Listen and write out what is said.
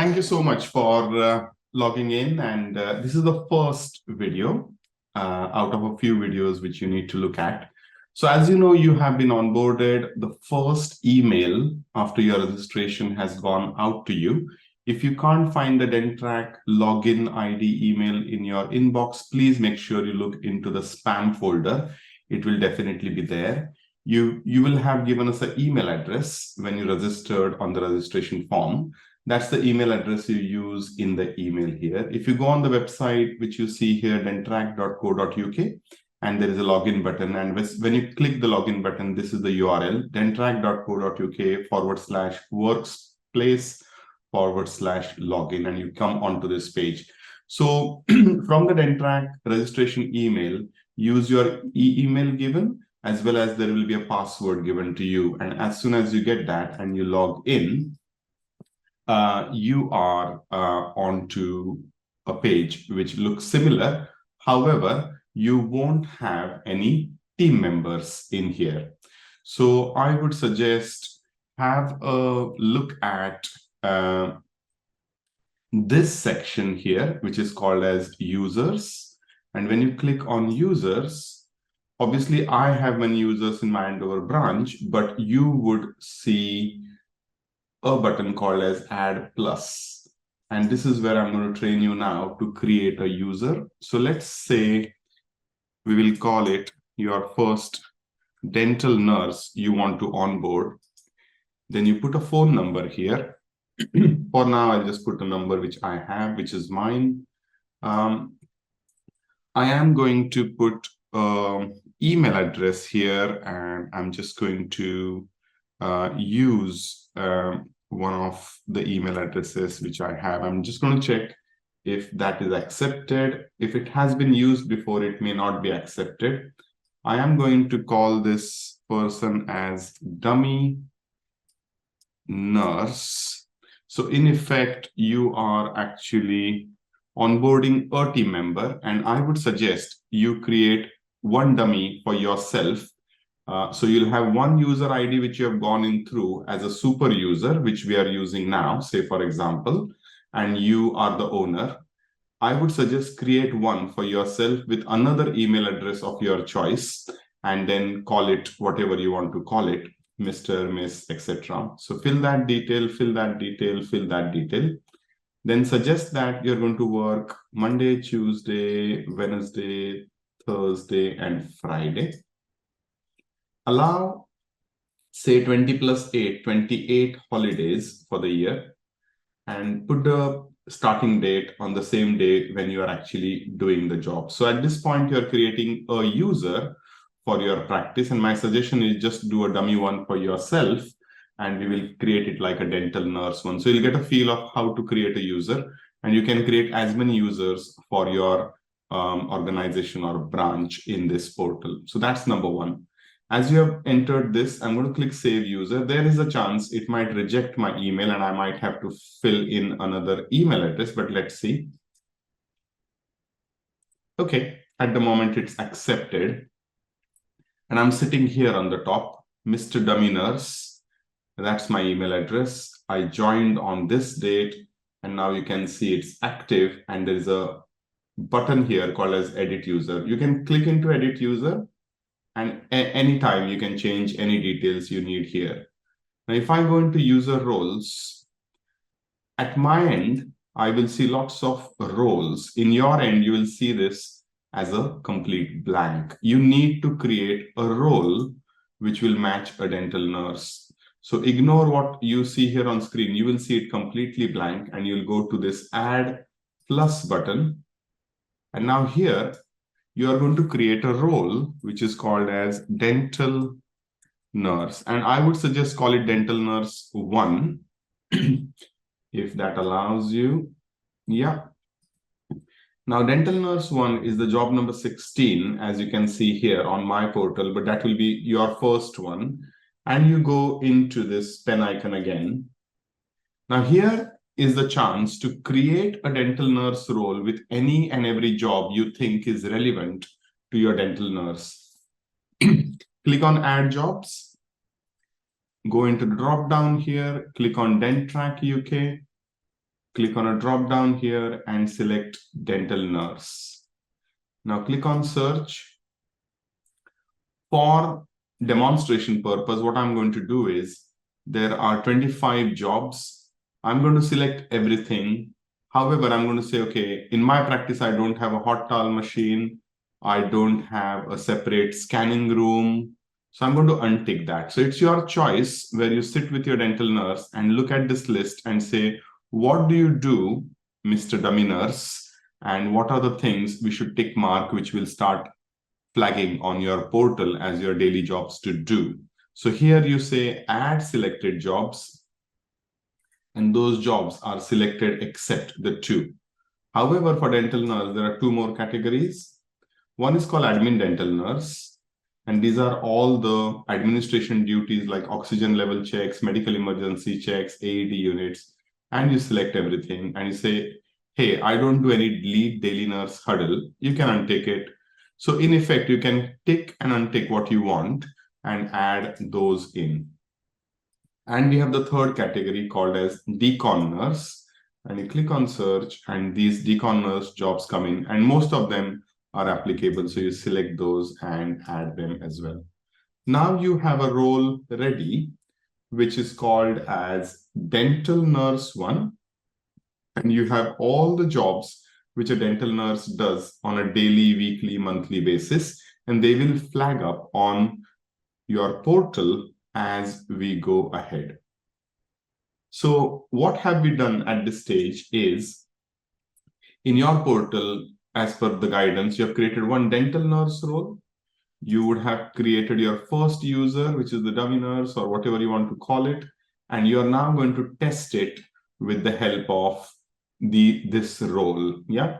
Thank you so much for logging in. And this is the first video out of a few videos which you need to look at. So as you know, you have been onboarded. The first email after your registration has gone out to you. If you can't find the Denttrack login ID email in your inbox, please make sure you look into the spam folder. It will definitely be there. You will have given us an email address when you registered on the registration form. That's the email address you use in the email here. If you go on the website, which you see here, denttrack.co.uk, and there is a login button. And when you click the login button, this is the URL, denttrack.co.uk/workplace/login, and you come onto this page. So from the Denttrack registration email, use your email given, as well as there will be a password given to you. And as soon as you get that and you log in, you are onto a page which looks similar. However, you won't have any team members in here. So I would suggest have a look at this section here, which is called as users. And when you click on users, obviously I have many users in my Andover branch, but you would see a button called as add plus. And this is where I'm going to train you now to create a user. So let's say we will call it your first dental nurse you want to onboard. Then you put a phone number here. For now, I'll just put a number which I have, which is mine. I am going to put email address here, and I'm just going to use one of the email addresses which I have. I'm just going to check if that is accepted. If it has been used before, it may not be accepted. I am going to call this person as dummy nurse. So in effect, you are actually onboarding a team member, and I would suggest you create one dummy for yourself. So you'll have one user ID which you have gone in through as a super user, which we are using now, say for example, and you are the owner. I would suggest create one for yourself with another email address of your choice, and then call it whatever you want to call it, Mr., Miss, etc. So fill that detail, fill that detail, fill that detail. Then suggest that you're going to work Monday, Tuesday, Wednesday, Thursday, and Friday. Allow, say 20 plus 8, 28 holidays for the year, and put the starting date on the same day when you are actually doing the job. So at this point, you're creating a user for your practice. And my suggestion is just do a dummy one for yourself, and we will create it like a dental nurse one. So you'll get a feel of how to create a user, and you can create as many users for your organization or branch in this portal. So that's number one. As you have entered this, I'm going to click Save User. There is a chance it might reject my email and I might have to fill in another email address, but let's see. Okay, at the moment it's accepted. And I'm sitting here on the top, Mr. Dummy Nurse. That's my email address. I joined on this date, and now you can see it's active, and there is a button here called as Edit User. You can click into Edit User, and anytime you can change any details you need here. Now, if I go into user roles, at my end, I will see lots of roles. In your end, you will see this as a complete blank. You need to create a role which will match a dental nurse. So ignore what you see here on screen. You will see it completely blank, and you'll go to this Add Plus button. And now here, you are going to create a role which is called as dental nurse. And I would suggest call it dental nurse 1, if that allows you. Yeah. Now, dental nurse 1 is the job number 16, as you can see here on my portal, but that will be your first one. And you go into this pen icon again. Now, here is the chance to create a dental nurse role with any and every job you think is relevant to your dental nurse. Click on Add Jobs. Go into the drop down here, click on Denttrack UK. Click on a drop down here and select dental nurse. Now click on search. For demonstration purpose, what I'm going to do is there are 25 jobs. I'm going to select everything. However, I'm going to say, okay, in my practice, I don't have a hot towel machine. I don't have a separate scanning room. So I'm going to untick that. So it's your choice where you sit with your dental nurse and look at this list and say, what do you do, Mr. Dummy Nurse? And what are the things we should tick mark, which will start flagging on your portal as your daily jobs to do. So here you say add selected jobs, and those jobs are selected except the two. However, for dental nurse, there are two more categories. One is called admin dental nurse, and these are all the administration duties like oxygen level checks, medical emergency checks, AED units, and you select everything and you say, hey, I don't do any lead daily nurse huddle. You can untick it. So in effect, you can tick and untick what you want and add those in. And we have the third category called as decon nurse. And you click on search and these decon nurse jobs come in, and most of them are applicable. So you select those and add them as well. Now you have a role ready, which is called as dental nurse 1. And you have all the jobs which a dental nurse does on a daily, weekly, monthly basis, and they will flag up on your portal as we go ahead. So what have we done at this stage is, in your portal, as per the guidance, you have created one dental nurse role. You would have created your first user, which is the dummy nurse or whatever you want to call it, and you are now going to test it with the help of this role. Yeah.